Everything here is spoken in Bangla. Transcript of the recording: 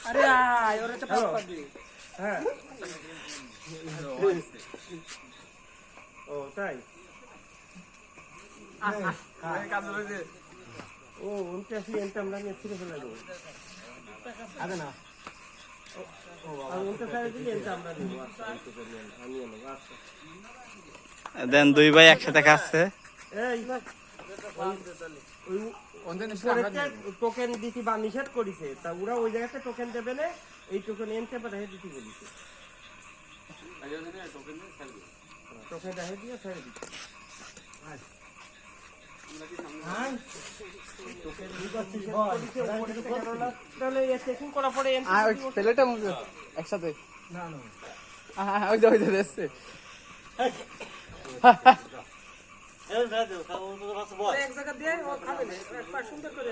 আরে আয় ওরে তো পাস পাবি। হ্যাঁ ও তাই ও উনটা আসি এনটা আমরা নিয়ে ছিঁড়ে ফেলে দেবো আগে না আর উনটা সাইড দিলে এনটা আমরা নেবো আচ্ছা আমি নেবো আচ্ছা দেন দুই ভাই একসাথে খাচ্ছে। এই টোকেন দিতে বা নিষেধ করেছে তা ওরা ওই জায়গাতে টোকেন দেবে না এই টোকেন এনতে পারে দিতে বলেছে টোকেন রেখে দিয়ে ছেড়ে দিতে তাহলে চেকিং করার পরে প্লেটে মুখে একসাথে না না ওই যে দেখছে এক জায়গা দিয়ে ও খাবে না সুন্দর করে